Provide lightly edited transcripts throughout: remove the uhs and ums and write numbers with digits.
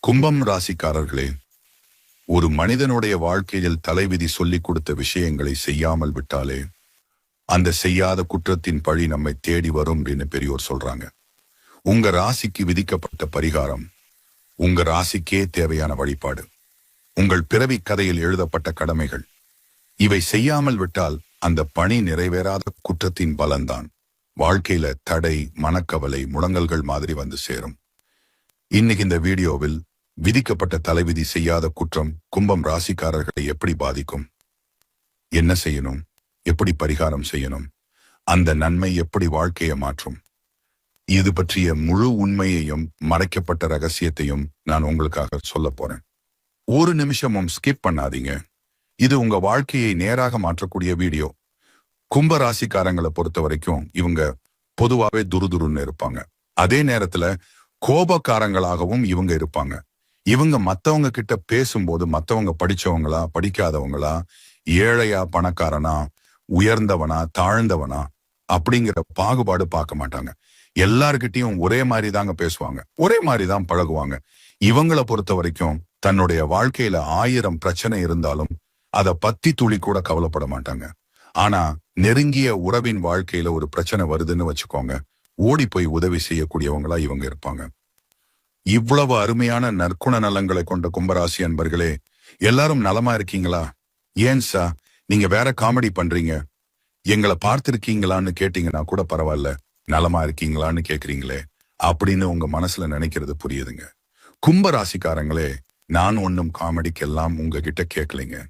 கும்பம் ராசிக்காரர்களே, ஒரு மனிதனுடைய வாழ்க்கையில் தலைவிதி சொல்லிக் கொடுத்த விஷயங்களை செய்யாமல் விட்டாலே அந்த செய்யாத குற்றத்தின் பழி நம்மை தேடி வரும் அப்படின்னு பெரியோர் சொல்றாங்க. உங்க ராசிக்கு விதிக்கப்பட்ட பரிகாரம், உங்க ராசிக்கே தேவையான வழிபாடு, உங்கள் பிறவி கதையில் எழுதப்பட்ட கடமைகள், இவை செய்யாமல் விட்டால் அந்த பணி நிறைவேறாத குற்றத்தின் பலன்தான் வாழ்க்கையில தடை, மனக்கவலை, முடங்கல்கள் மாதிரி வந்து சேரும். இன்னைக்கு இந்த வீடியோவில் விதிக்கப்பட்ட தலைவிதி செய்யாத குற்றம் கும்பம் ராசிக்காரர்களை எப்படி பாதிக்கும், என்ன செய்யணும், எப்படி பரிகாரம் செய்யணும், அந்த நன்மை எப்படி வாழ்க்கையை மாற்றும், இது பற்றிய முழு உண்மையையும் மறைக்கப்பட்ட ரகசியத்தையும் நான் உங்களுக்காக சொல்ல போறேன். ஒரு நிமிஷமும் ஸ்கிப் பண்ணாதீங்க. இது உங்க வாழ்க்கையை நேராக மாற்றக்கூடிய வீடியோ. கும்ப ராசிக்காரங்களை பொறுத்த வரைக்கும் இவங்க பொதுவாகவே துருதுருன்னு இருப்பாங்க. அதே நேரத்துல கோபக்காரங்களாகவும் இவங்க இருப்பாங்க. இவங்க மத்தவங்க கிட்ட பேசும்போது மத்தவங்க படிச்சவங்களா படிக்காதவங்களா, ஏழையா பணக்காரனா, உயர்ந்தவனா தாழ்ந்தவனா அப்படிங்கிற பாகுபாடு பார்க்க மாட்டாங்க. எல்லார்கிட்டையும் ஒரே மாதிரி தாங்க பேசுவாங்க, ஒரே மாதிரி தான் பழகுவாங்க. இவங்களை பொறுத்த வரைக்கும் தன்னுடைய வாழ்க்கையில 1000 பிரச்சனை இருந்தாலும் அதை பத்தி துளி கூட கவலைப்பட மாட்டாங்க. ஆனா நெருங்கிய உறவின் வாழ்க்கையில ஒரு பிரச்சனை வருதுன்னு வச்சுக்கோங்க, ஓடி போய் உதவி செய்யக்கூடியவங்களா இவங்க இருப்பாங்க. இவ்வளவு அருமையான நற்குண நலங்களை கொண்ட கும்பராசி அன்பர்களே, எல்லாரும் நலமா இருக்கீங்களா? ஏன் சா நீங்க வேற காமெடி பண்றீங்க, எங்களை பார்த்திருக்கீங்களான்னு கேட்டீங்கன்னா கூட பரவாயில்ல, நலமா இருக்கீங்களான்னு கேக்குறீங்களே அப்படின்னு உங்க மனசுல நினைக்கிறது புரியுதுங்க. கும்பராசிக்காரங்களே, நான் ஒன்னும் காமெடிக்கெல்லாம் உங்ககிட்ட கேட்கலைங்க.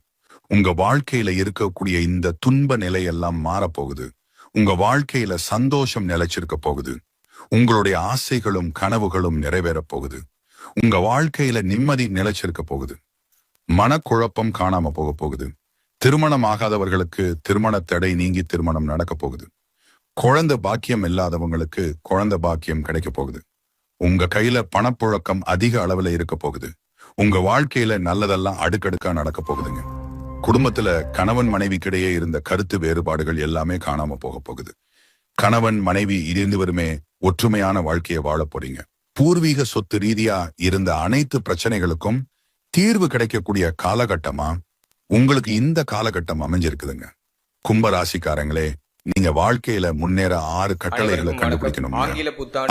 உங்க வாழ்க்கையில இருக்கக்கூடிய இந்த துன்ப நிலையெல்லாம் மாறப்போகுது. உங்க வாழ்க்கையில சந்தோஷம் நிலைச்சிருக்க போகுது. உங்களுடைய ஆசைகளும் கனவுகளும் நிறைவேறப் போகுது. உங்க வாழ்க்கையில நிம்மதி நிலைச்சிருக்க போகுது. மனக்குழப்பம் காணாம போக போகுது. திருமணம் ஆகாதவர்களுக்கு திருமண தடை நீங்கி திருமணம் நடக்க போகுது. குழந்தை பாக்கியம் இல்லாதவங்களுக்கு குழந்தை பாக்கியம் கிடைக்க போகுது. உங்க கையில பணப்புழக்கம் அதிக அளவுல இருக்க போகுது. உங்க வாழ்க்கையில நல்லதெல்லாம் அடுக்கடுக்கா நடக்க போகுதுங்க. குடும்பத்துல கணவன் மனைவிக்கிடையே இருந்த கருத்து வேறுபாடுகள் எல்லாமே காணாம போக போகுது. கணவன் மனைவி இருவருமே ஒற்றுமையான வாழ்க்கையை வாழ போறீங்க. பூர்வீக சொத்து ரீதியா இருந்த அனைத்து பிரச்சனைகளுக்கும் தீர்வு கிடைக்கக்கூடிய காலகட்டமா உங்களுக்கு இந்த காலகட்டம் அமைஞ்சிருக்குதுங்க. கும்பராசிக்காரங்களே, நீங்க வாழ்க்கையில முன்னேற 6 கட்டளைகளை கண்டுபிடிக்கணும்.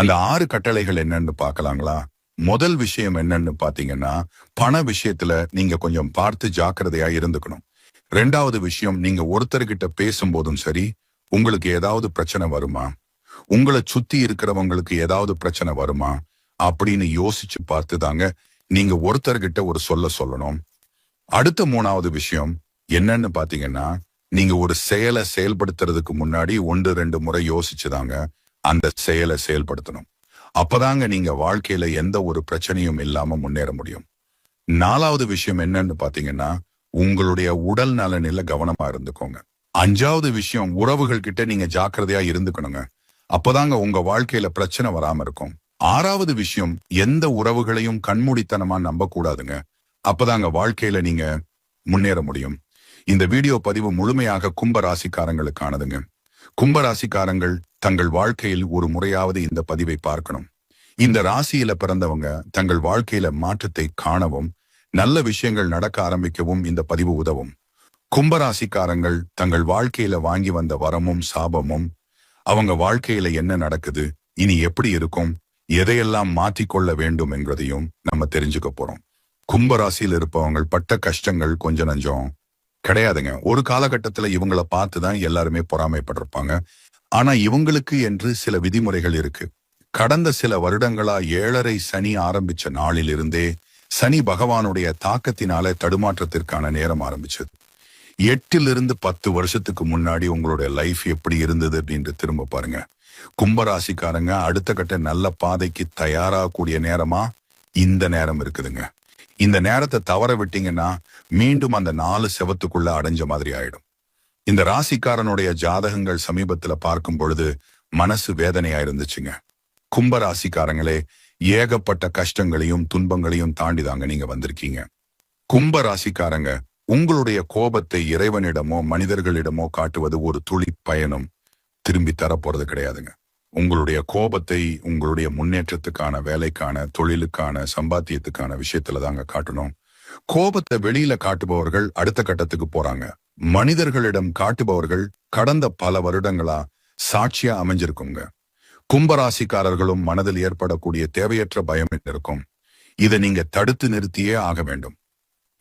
அந்த 6 கட்டளைகள் என்னன்னு பாக்கலாங்களா? முதல் விஷயம் என்னன்னு பாத்தீங்கன்னா, பண விஷயத்துல நீங்க கொஞ்சம் பார்த்து ஜாக்கிரதையா இருந்துக்கணும். 2வது விஷயம், நீங்க ஒருத்தர்கிட்ட பேசும்போதும் சரி, உங்களுக்கு ஏதாவது பிரச்சனை வருமா, உங்களை சுத்தி இருக்கிறவங்களுக்கு ஏதாவது பிரச்சனை வருமா அப்படின்னு யோசிச்சு பார்த்து தாங்க நீங்க ஒருத்தர்கிட்ட ஒரு சொல்லணும். அடுத்த 3வது விஷயம் என்னன்னு பாத்தீங்கன்னா, நீங்க ஒரு செயலை செயல்படுத்துறதுக்கு முன்னாடி 1-2 முறை யோசிச்சுதாங்க அந்த செயலை செயல்படுத்தணும். அப்பதாங்க நீங்க வாழ்க்கையில எந்த ஒரு பிரச்சனையும் இல்லாம முன்னேற முடியும். 4வது விஷயம் என்னன்னு பாத்தீங்கன்னா, உங்களுடைய உடல் நலனில கவனமா இருந்துக்கோங்க. 5வது விஷயம், உறவுகள் கிட்ட நீங்க ஜாக்கிரதையா இருந்துக்கணுங்க. அப்பதாங்க உங்க வாழ்க்கையில பிரச்சனை வராம இருக்கும். 6வது விஷயம், எந்த உறவுகளையும் கண்மூடித்தனமா நம்ப கூடாதுங்க. அப்பதாங்க வாழ்க்கையில நீங்க முன்னேற முடியும். இந்த வீடியோ பதிவு முழுமையாக கும்ப ராசிக்காரங்களுக்கானதுங்க. கும்ப ராசிக்காரங்கள் தங்கள் வாழ்க்கையில் ஒரு முறையாவது இந்த பதிவை பார்க்கணும். இந்த ராசியில பிறந்தவங்க தங்கள் வாழ்க்கையில மாற்றத்தை காணவும் நல்ல விஷயங்கள் நடக்க ஆரம்பிக்கவும் இந்த பதிவு உதவும். கும்பராசிக்காரங்கள் தங்கள் வாழ்க்கையில வாங்கி வந்த வரமும் சாபமும், அவங்க வாழ்க்கையில என்ன நடக்குது, இனி எப்படி இருக்கும், எதையெல்லாம் மாற்றிக்கொள்ள வேண்டும் என்பதையும் நம்ம தெரிஞ்சுக்க போறோம். கும்பராசியில் இருப்பவங்க பட்ட கஷ்டங்கள் கொஞ்சம் நஞ்சம் கிடையாதுங்க. ஒரு காலகட்டத்துல இவங்களை பார்த்துதான் எல்லாருமே பொறாமைப்பட்டிருப்பாங்க. ஆனா இவங்களுக்கு என்று சில விதிமுறைகள் இருக்கு. கடந்த சில வருடங்களா 7.5 சனி ஆரம்பிச்ச நாளில் இருந்தே சனி பகவானுடைய தாக்கத்தினால தடுமாற்றத்திற்கான நேரம் ஆரம்பிச்சது. 8 to 10 வருஷத்துக்கு முன்னாடி உங்களுடைய லைஃப் எப்படி இருந்தது அப்படின்னு திரும்ப பாருங்க. கும்பராசிக்காரங்க அடுத்த கட்ட நல்ல பாதைக்கு தயாராகக்கூடிய நேரமா இந்த நேரம் இருக்குதுங்க. இந்த நேரத்தை தவற விட்டீங்கன்னா மீண்டும் அந்த 4 செவத்துக்குள்ள அடைஞ்ச மாதிரி ஆயிடும். இந்த ராசிக்காரனுடைய ஜாதகங்கள் சமீபத்துல பார்க்கும் பொழுது மனசு வேதனையா இருந்துச்சுங்க. கும்ப ராசிக்காரங்களே, ஏகப்பட்ட கஷ்டங்களையும் துன்பங்களையும் தாண்டிதாங்க நீங்க வந்திருக்கீங்க. கும்ப ராசிக்காரங்க, உங்களுடைய கோபத்தை இறைவனிடமோ மனிதர்களிடமோ காட்டுவது ஒரு துளி பயனும் திரும்பி தரப்போறது கிடையாதுங்க. உங்களுடைய கோபத்தை உங்களுடைய முன்னேற்றத்துக்கான, வேலைக்கான, தொழிலுக்கான, சம்பாத்தியத்துக்கான விஷயத்துல தாங்க காட்டணும். கோபத்தை வெளியில காட்டுபவர்கள் அடுத்த கட்டத்துக்கு போறாங்க. மனிதர்களிடம் காட்டுபவர்கள் கடந்த பல வருடங்களா சாட்சியா அமைஞ்சிருக்குங்க. கும்பராசிக்காரர்களும் மனதில் ஏற்படக்கூடிய தேவையற்ற பயம் இருக்கும். இதை நீங்க தடுத்து நிறுத்தியே ஆக வேண்டும்.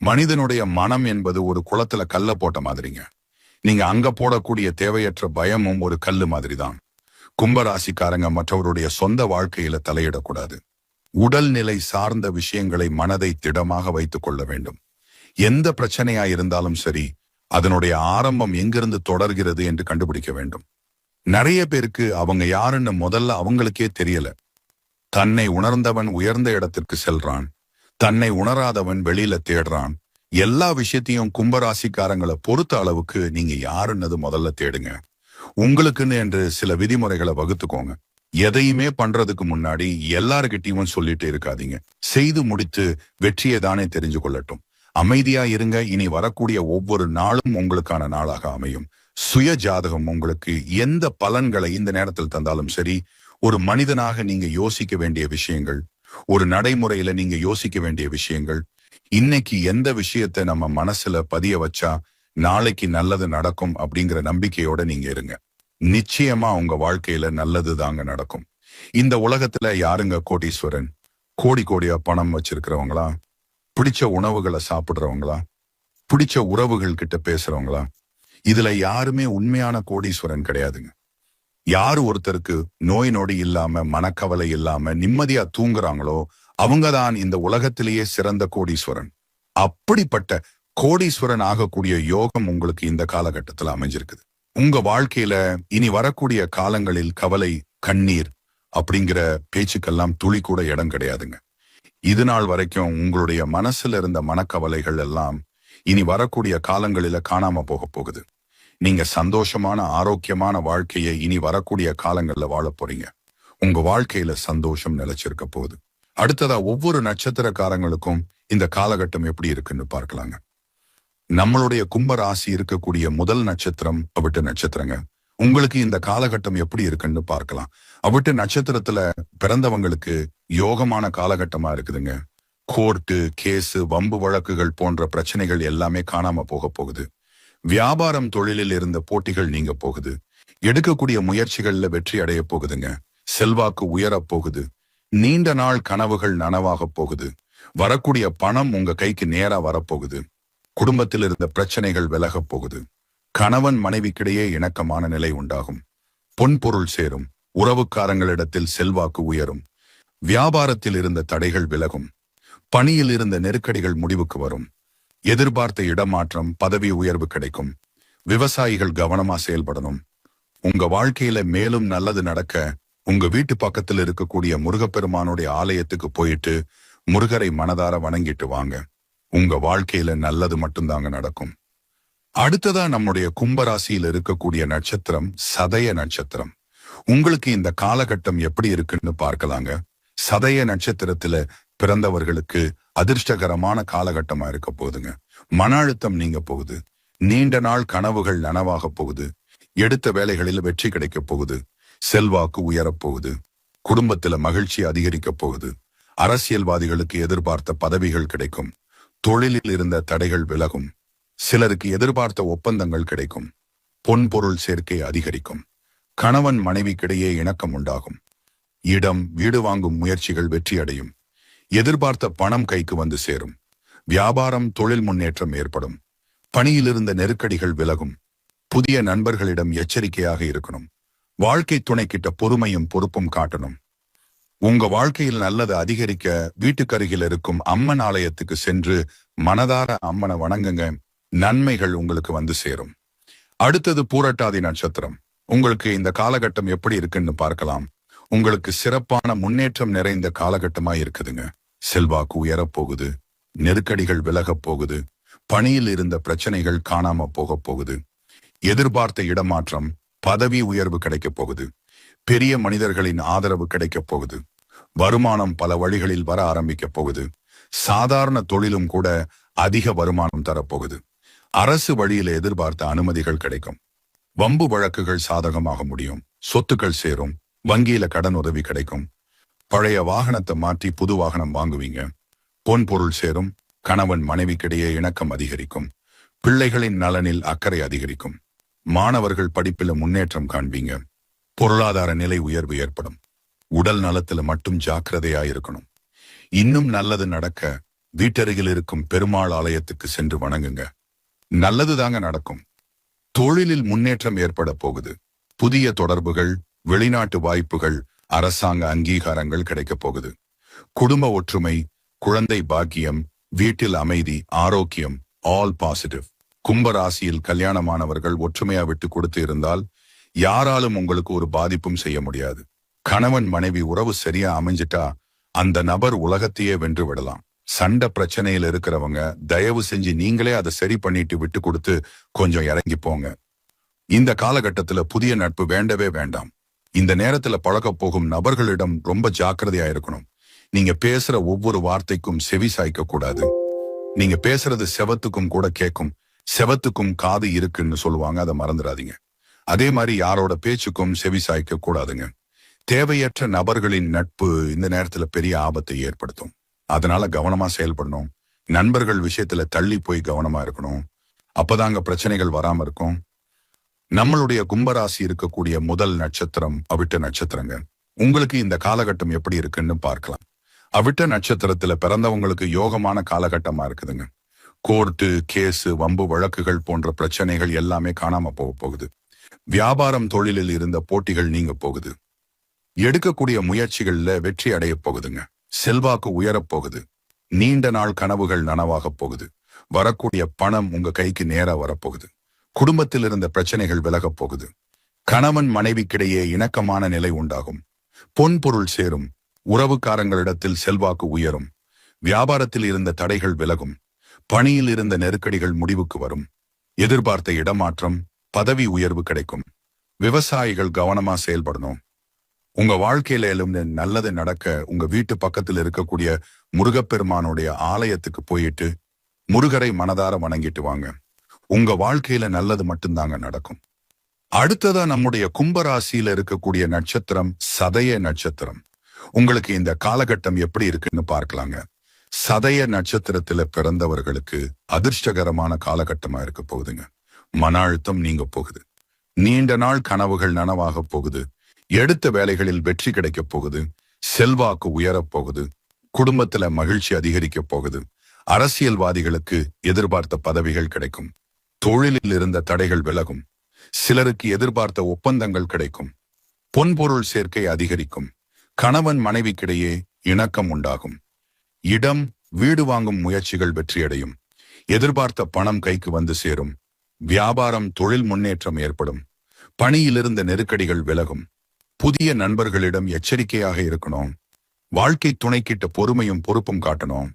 மனிதனுடைய மனம் என்பது ஒரு குளத்துல கல்ல போட்ட மாதிரிங்க. நீங்க அங்க போடக்கூடிய தேவையற்ற பயமும் ஒரு கல்லு மாதிரி தான். கும்பராசிக்காரங்க மற்றவருடைய சொந்த வாழ்க்கையில தலையிடக்கூடாது. உடல்நிலை சார்ந்த விஷயங்களை மனதை திடமாக வைத்துக் கொள்ள வேண்டும். எந்த பிரச்சனையா இருந்தாலும் சரி, அதனுடைய ஆரம்பம் எங்கிருந்து தொடர்கிறது என்று கண்டுபிடிக்க வேண்டும். நிறைய பேருக்கு அவங்க யாருன்னு முதல்ல அவங்களுக்கே தெரியல. தன்னை உணர்ந்தவன் உயர்ந்த இடத்திற்கு செல்றான், தன்னை உணராதவன் வெளியில தேடுறான். எல்லா விஷயத்தையும் கும்பராசிக்காரங்களை பொறுத்த அளவுக்கு நீங்க யாருன்னது முதல்ல தேடுங்க. உங்களுக்குன்னு என்று சில விதிமுறைகளை வகுத்துக்கோங்க. எதையுமே பண்றதுக்கு முன்னாடி எல்லாருக்கிட்டையும் சொல்லிட்டு இருக்காதீங்க. செய்து முடித்து வெற்றியை தானே தெரிஞ்சு கொள்ளட்டும். அமைதியா இருங்க. இனி வரக்கூடிய ஒவ்வொரு நாளும் உங்களுக்கான நாளாக அமையும். சுய ஜாதகம் உங்களுக்கு எந்த பலன்களை இந்த நேரத்தில் தந்தாலும் சரி, ஒரு மனிதனாக நீங்க யோசிக்க வேண்டிய விஷயங்கள், ஒரு நடைமுறையில நீங்க யோசிக்க வேண்டிய விஷயங்கள், இன்னைக்கு எந்த விஷயத்தை நம்ம மனசுல பதிய வச்சா நாளைக்கு நல்லது நடக்கும் அப்படிங்கிற நம்பிக்கையோட நீங்க இருங்க. நிச்சயமா உங்க வாழ்க்கையில நல்லது தாங்க நடக்கும். இந்த உலகத்துல யாருங்க கோடீஸ்வரன்? கோடி கோடியா பணம் வச்சிருக்கிறவங்களா? பிடிச்ச உணவுகளை சாப்பிடுறவங்களா? பிடிச்ச உறவுகள் கிட்ட பேசுறவங்களா? இதுல யாருமே உண்மையான கோடீஸ்வரன் கிடையாதுங்க. யாரு ஒருத்தருக்கு நோய் நொடி இல்லாம, மனக்கவலை இல்லாம நிம்மதியா தூங்குறாங்களோ அவங்கதான் இந்த உலகத்திலேயே சிறந்த கோடீஸ்வரன். அப்படிப்பட்ட கோடீஸ்வரன் ஆகக்கூடிய யோகம் உங்களுக்கு இந்த காலகட்டத்தில் அமைஞ்சிருக்குது. உங்க வாழ்க்கையில இனி வரக்கூடிய காலங்களில் கவலை, கண்ணீர் அப்படிங்கிற பேச்சுக்கெல்லாம் துளி கூட இடம் கிடையாதுங்க. இது நாள் வரைக்கும் உங்களுடைய மனசுல இருந்த மனக்கவலைகள் எல்லாம் இனி வரக்கூடிய காலங்களில காணாம போக போகுது. நீங்க சந்தோஷமான, ஆரோக்கியமான வாழ்க்கையை இனி வரக்கூடிய காலங்கள்ல வாழ போறீங்க. உங்க வாழ்க்கையில சந்தோஷம் நிலைச்சிருக்க போகுது. அடுத்ததா ஒவ்வொரு நட்சத்திரக்காரங்களுக்கும் இந்த காலகட்டம் எப்படி இருக்குன்னு பார்க்கலாங்க. நம்மளுடைய கும்ப ராசி இருக்கக்கூடிய முதல் நட்சத்திரம் அவிட்ட நட்சத்திரங்க. உங்களுக்கு இந்த காலகட்டம் எப்படி இருக்குன்னு பார்க்கலாம். அவிட்ட நட்சத்திரத்துல பிறந்தவங்களுக்கு யோகமான காலகட்டமா இருக்குதுங்க. கோர்ட்டு, கேஸு, வம்பு வழக்குகள் போன்ற பிரச்சனைகள் எல்லாமே காணாம போக போகுது. வியாபாரம், தொழிலில் இருந்த போட்டிகள் நீங்க போகுது. எடுக்கக்கூடிய முயற்சிகள்ல வெற்றி அடைய போகுதுங்க. செல்வாக்கு உயரப் போகுது. நீண்ட நாள் கனவுகள் நனவாக போகுது. வரக்கூடிய பணம் உங்க கைக்கு நேரா வரப்போகுது. குடும்பத்தில் இருந்த பிரச்சனைகள் விலகப் போகுது. கணவன் மனைவிக்கிடையே இணக்கமான நிலை உண்டாகும். பொன்பொருள் சேரும். உறவுக்காரங்களிடத்தில் செல்வாக்கு உயரும். வியாபாரத்தில் இருந்த தடைகள் விலகும். பணியில் இருந்த நெருக்கடிகள் முடிவுக்கு வரும். எதிர்பார்த்த இடமாற்றம், பதவி உயர்வு கிடைக்கும். விவசாயிகள் கவனமா செயல்படணும். உங்க வாழ்க்கையில மேலும் நல்லது நடக்க உங்க வீட்டு பக்கத்தில் இருக்கக்கூடிய முருகப்பெருமானுடைய ஆலயத்துக்கு போயிட்டு முருகரை மனதார வணங்கிட்டு வாங்க. உங்க வாழ்க்கையில நல்லது மட்டும்தாங்க நடக்கும். அடுத்ததா நம்முடைய கும்பராசியில் இருக்கக்கூடிய நட்சத்திரம் சதய நட்சத்திரம். உங்களுக்கு இந்த காலகட்டம் எப்படி இருக்குன்னு பார்க்கலாங்க. சதய நட்சத்திரத்துல பிறந்தவர்களுக்கு அதிர்ஷ்டகரமான காலகட்டமா இருக்க போகுதுங்க. மன அழுத்தம் நீங்க போகுது. நீண்ட நாள் கனவுகள் நனவாக போகுது. எடுத்த வேலைகளில் வெற்றி கிடைக்க போகுது. செல்வாக்கு உயரப் போகுது. குடும்பத்துல மகிழ்ச்சி அதிகரிக்க போகுது. அரசியல்வாதிகளுக்கு எதிர்பார்த்த பதவிகள் கிடைக்கும். தொழிலில் இருந்த தடைகள் விலகும். சிலருக்கு எதிர்பார்த்த ஒப்பந்தங்கள் கிடைக்கும். பொன்பொருள் சேர்க்கை அதிகரிக்கும். கணவன் மனைவிக்கிடையே இணக்கம் உண்டாகும். இடம், வீடு வாங்கும் முயற்சிகள் வெற்றி அடையும். எதிர்பார்த்த பணம் கைக்கு வந்து சேரும். வியாபாரம், தொழில் முன்னேற்றம் ஏற்படும். பணியில் இருந்த நெருக்கடிகள் விலகும். புதிய நண்பர்களிடம் எச்சரிக்கையாக இருக்கணும். வாழ்க்கை துணை கிட்ட பொறுமையும் பொறுப்பும் காட்டணும். உங்க வாழ்க்கையில் நல்லது அதிகரிக்க வீட்டுக்கருகில் இருக்கும் அம்மன் ஆலயத்துக்கு சென்று மனதார அம்மனை வணங்குங்க. நன்மைகள் உங்களுக்கு வந்து சேரும். அடுத்தது பூரட்டாதி நட்சத்திரம். உங்களுக்கு இந்த காலகட்டம் எப்படி இருக்குன்னு பார்க்கலாம். உங்களுக்கு சிறப்பான முன்னேற்றம் நிறைந்த காலகட்டமா இருக்குதுங்க. செல்வாக்கு உயரப் போகுது. நெருக்கடிகள் விலகப் போகுது. பணியில் இருந்த பிரச்சனைகள் காணாம போக போகுது. எதிர்பார்த்த இடமாற்றம், பதவி உயர்வு கிடைக்க போகுது. பெரிய மனிதர்களின் ஆதரவு கிடைக்க போகுது. வருமானம் பல வழிகளில் வர ஆரம்பிக்க போகுது. சாதாரண தொழிலும் கூட அதிக வருமானம் தரப்போகுது. அரசு வழியில எதிர்பார்த்த அனுமதிகள் கிடைக்கும். வம்பு வழக்குகள் சாதகமாக முடியும். சொத்துக்கள் சேரும். வங்கியில கடன் உதவி கிடைக்கும். பழைய வாகனத்தை மாற்றி புது வாகனம் வாங்குவீங்க. பொன் பொருள் சேரும். கணவன் மனைவிக்கிடையே இணக்கம் அதிகரிக்கும். பிள்ளைகளின் நலனில் அக்கறை அதிகரிக்கும். மாணவர்கள் படிப்பில முன்னேற்றம் காண்பீங்க. பொருளாதார நிலை உயர்வு ஏற்படும். உடல் நலத்துல மட்டும் ஜாக்கிரதையா இருக்கணும். இன்னும் நல்லது நடக்க வீட்டருகில் இருக்கும் பெருமாள் ஆலயத்துக்கு சென்று வணங்குங்க. நல்லது தாங்க நடக்கும். தொழிலில் முன்னேற்றம் ஏற்பட போகுது. புதிய தொடர்புகள், வெளிநாட்டு வாய்ப்புகள், அரசாங்க அங்கீகாரங்கள் கிடைக்கப் போகுது. குடும்ப ஒற்றுமை, குழந்தை பாக்கியம், வீட்டில் அமைதி, ஆரோக்கியம், ஆல் பாசிட்டிவ். கும்பராசியில் கல்யாணமானவர்கள் ஒற்றுமையா விட்டு கொடுத்து இருந்தால் யாராலும் உங்களுக்கு ஒரு பாதிப்பும் செய்ய முடியாது. கணவன் மனைவி உறவு சரியா அமைஞ்சிட்டா அந்த நபர் உலகத்தையே வென்று விடலாம். சண்டை பிரச்சனையில் இருக்கிறவங்க தயவு செஞ்சு நீங்களே அதை சரி பண்ணிட்டு விட்டு கொடுத்து கொஞ்சம் இறங்கி போங்க. இந்த காலகட்டத்துல புதிய நட்பு வேண்டவே வேண்டாம். இந்த நேரத்துல பழக போகும் நபர்களிடம் ரொம்ப ஜாக்கிரதையா இருக்கணும். நீங்க பேசுற ஒவ்வொரு வார்த்தைக்கும் செவி சாய்க்க கூடாது. நீங்க பேசுறது செவத்துக்கும் கூட கேட்கும். செவத்துக்கும் காது இருக்குன்னு சொல்லுவாங்க, அதை மறந்துடாதீங்க. அதே மாதிரி யாரோட பேச்சுக்கும் செவி சாய்க்க கூடாதுங்க. தேவையற்ற நபர்களின் நட்பு இந்த நேரத்துல பெரிய ஆபத்தை ஏற்படுத்தும். அதனால கவனமா செயல்படணும். நண்பர்கள் விஷயத்துல தள்ளி போய் கவனமா இருக்கணும். அப்பதாங்க பிரச்சனைகள் வராம இருக்கும். நம்மளுடைய கும்பராசி இருக்கக்கூடிய முதல் நட்சத்திரம் அவிட்ட நட்சத்திரங்க. உங்களுக்கு இந்த காலகட்டம் எப்படி இருக்குன்னு பார்க்கலாம். அவிட்ட நட்சத்திரத்துல பிறந்தவங்களுக்கு யோகமான காலகட்டமா இருக்குதுங்க. கோர்ட்டு, கேஸு, வம்பு வழக்குகள் போன்ற பிரச்சனைகள் எல்லாமே காணாம போகுது. வியாபாரம், தொழிலில் இருந்த போட்டிகள் நீங்க போகுது. எடுக்கக்கூடிய முயற்சிகள்ல வெற்றி அடைய போகுதுங்க. செல்வாக்கு உயரப் போகுது. நீண்ட நாள் கனவுகள் நனவாக போகுது. வரக்கூடிய பணம் உங்க கைக்கு நேரா வரப்போகுது. குடும்பத்தில் இருந்த பிரச்சனைகள் விலகப் போகுது. கணவன் மனைவிக்கிடையே இணக்கமான நிலை உண்டாகும். பொன் பொருள் சேரும். உறவுக்காரங்களிடத்தில் செல்வாக்கு உயரும். வியாபாரத்தில் இருந்த தடைகள் விலகும். பணியில் இருந்த நெருக்கடிகள் முடிவுக்கு வரும். எதிர்பார்த்த இடமாற்றம், பதவி உயர்வு கிடைக்கும். விவசாயிகள் கவனமா செயல்படணும். உங்க வாழ்க்கையில நல்லது நடக்க உங்க வீட்டு பக்கத்தில் இருக்கக்கூடிய முருகப்பெருமானுடைய ஆலயத்துக்கு போயிட்டு முருகரை மனதார வணங்கிட்டு வாங்க. உங்க வாழ்க்கையில நல்லது மட்டும்தாங்க நடக்கும். அடுத்ததா நம்முடைய கும்பராசியில இருக்கக்கூடிய நட்சத்திரம் சதய நட்சத்திரம். உங்களுக்கு இந்த காலகட்டம் எப்படி இருக்குன்னு பார்க்கலாங்க. சதய நட்சத்திரத்துல பிறந்தவர்களுக்கு அதிர்ஷ்டகரமான காலகட்டமா இருக்க போகுதுங்க. மன அழுத்தம் நீங்க போகுது. நீண்ட நாள் கனவுகள் நனவாக போகுது. எடுத்த வேலைகளில் வெற்றி கிடைக்க போகுது. செல்வாக்கு உயரப் போகுது. குடும்பத்துல மகிழ்ச்சி அதிகரிக்க போகுது. அரசியல்வாதிகளுக்கு எதிர்பார்த்த பதவிகள் கிடைக்கும். தொழிலில் இருந்த தடைகள் விலகும். சிலருக்கு எதிர்பார்த்த ஒப்பந்தங்கள் கிடைக்கும். பொன்பொருள் சேர்க்கை அதிகரிக்கும். கணவன் மனைவிக்கிடையே இணக்கம் உண்டாகும். இடம், வீடு வாங்கும் முயற்சிகள் வெற்றியடையும். எதிர்பார்த்த பணம் கைக்கு வந்து சேரும். வியாபாரம், தொழில் முன்னேற்றம் ஏற்படும். பணியிலிருந்த நெருக்கடிகள் விலகும். புதிய நண்பர்களிடம் எச்சரிக்கையாக இருக்கணும். வாழ்க்கை துணைக்கிட்ட பொறுமையும் பொறுப்பும் காட்டணும்.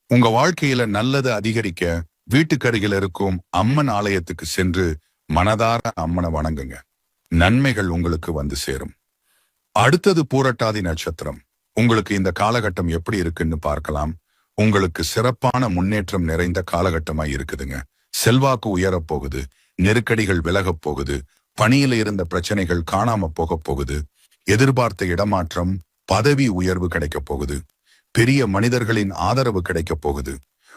உங்க வாழ்க்கையில நல்லது அதிகரிக்க வீட்டுக்கருகில் இருக்கும் அம்மன் ஆலயத்துக்கு சென்று மனதார அம்மனை வணங்குங்க. நன்மைகள் உங்களுக்கு வந்து சேரும். அடுத்தது பூரட்டாதி நட்சத்திரம். உங்களுக்கு இந்த காலகட்டம் எப்படி இருக்குன்னு பார்க்கலாம். உங்களுக்கு சிறப்பான முன்னேற்றம் நிறைந்த காலகட்டமாய் இருக்குதுங்க. செல்வாக்கு உயரப் போகுது. நெருக்கடிகள் விலகப் போகுது. பணியில இருந்த பிரச்சனைகள் காணாம போக போகுது. எதிர்பார்த்த இடமாற்றம், பதவி உயர்வு கிடைக்கப் போகுது. பெரிய மனிதர்களின் ஆதரவு கிடைக்கப் போகுது.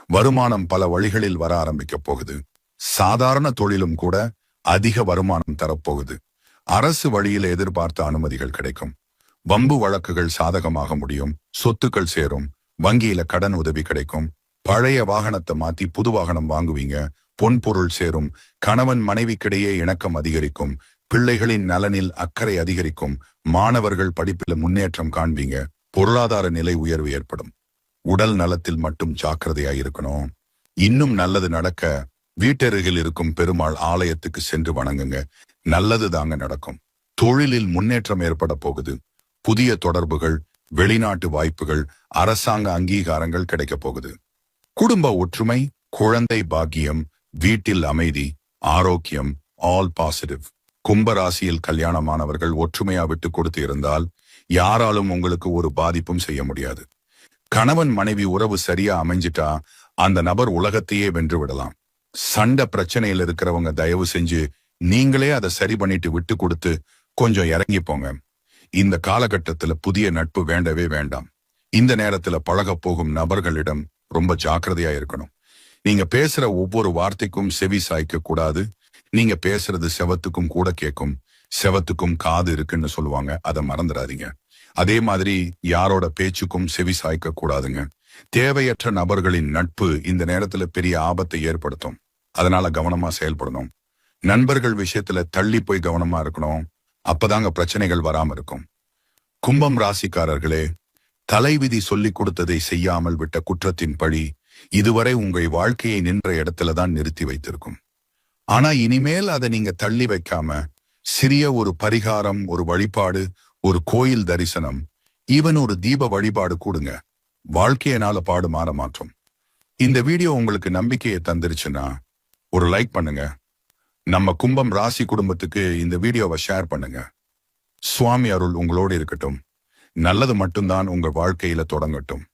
வருமானம் பல வழிகளில் வர ஆரம்பிக்க போகுது. சாதாரண தொழிலும் கூட அதிக வருமானம் தரப்போகுது. அரசு வழியில எதிர்பார்த்த அனுமதிகள் கிடைக்கும். வம்பு வழக்குகள் சாதகமாக முடியும். சொத்துக்கள் சேரும். வங்கியில கடன் உதவி கிடைக்கும். பழைய வாகனத்தை மாத்தி புது வாகனம் வாங்குவீங்க. பொன் பொருள் சேரும். கணவன் மனைவிக்கிடையே இணக்கம் அதிகரிக்கும். பிள்ளைகளின் நலனில் அக்கறை அதிகரிக்கும். மாணவர்கள் படிப்பில முன்னேற்றம் காண்பீங்க. பொருளாதார நிலை உயர்வு ஏற்படும். உடல் நலத்தில் மட்டும் ஜாக்கிரதையா இருக்கணும். இன்னும் நல்லது நடக்க வீட்டருகில் இருக்கும் பெருமாள் ஆலயத்துக்கு சென்று வணங்குங்க. நல்லது தாங்க நடக்கும். தொழிலில் முன்னேற்றம் ஏற்பட போகுது. புதிய தொடர்புகள், வெளிநாட்டு வாய்ப்புகள், அரசாங்க அங்கீகாரங்கள் கிடைக்க போகுது. குடும்ப ஒற்றுமை, குழந்தை பாக்கியம், வீட்டில் அமைதி, ஆரோக்கியம், ஆல் பாசிட்டிவ். கும்பராசியில் கல்யாணமானவர்கள் ஒற்றுமையா விட்டு கொடுத்து இருந்தால் யாராலும் உங்களுக்கு ஒரு பாதிப்பும் செய்ய முடியாது. கணவன் மனைவி உறவு சரியா அமைஞ்சிட்டா அந்த நபர் உலகத்தையே வென்று விடலாம். சண்டை பிரச்சனையில் இருக்கிறவங்க தயவு செஞ்சு நீங்களே அதை சரி பண்ணிட்டு விட்டு கொடுத்து கொஞ்சம் இறங்கி போங்க. இந்த காலகட்டத்துல புதிய நட்பு வேண்டவே வேண்டாம். இந்த நேரத்துல பழகப் போகும் நபர்களிடம் ரொம்ப ஜாக்கிரதையா இருக்கணும். நீங்க பேசுற ஒவ்வொரு வார்த்தைக்கும் செவி சாய்க்க கூடாது. நீங்க பேசுறது செவத்துக்கும் கூட கேட்கும். செவத்துக்கும் காது இருக்குன்னு சொல்லுவாங்க, அதை மறந்துடாதீங்க. அதே மாதிரி யாரோட பேச்சுக்கும் செவி சாய்க்க கூடாதுங்க. தேவையற்ற நபர்களின் நட்பு இந்த நேரத்துல பெரிய ஆபத்தை ஏற்படுத்தும். அதனால கவனமா செயல்படணும். நண்பர்கள் விஷயத்துல தள்ளி போய் கவனமா இருக்கணும். அப்பதாங்க பிரச்சனைகள் வராம இருக்கும். கும்பம் ராசிக்காரர்களே, தலைவிதி சொல்லிக் கொடுத்ததை செய்யாமல் விட்ட குற்றத்தின் பழி இதுவரை உங்கள் வாழ்க்கையை நின்ற இடத்துல தான் நிறுத்தி வைத்திருக்கும். ஆனா இனிமேல் அதை நீங்க தள்ளி வைக்காம சிறிய ஒரு பரிகாரம், ஒரு வழிபாடு, ஒரு கோயில் தரிசனம், ஈவன் ஒரு தீப வழிபாடு கூடுங்க. வாழ்க்கையினால பாடு மாற மாற்றும். இந்த வீடியோ உங்களுக்கு நம்பிக்கையை தந்துருச்சுன்னா ஒரு லைக் பண்ணுங்க. நம்ம கும்பம் ராசி குடும்பத்துக்கு இந்த வீடியோவை ஷேர் பண்ணுங்க. சுவாமி அருள் உங்களோடு இருக்கட்டும். நல்லது மட்டும்தான் உங்க வாழ்க்கையில தொடங்கட்டும்.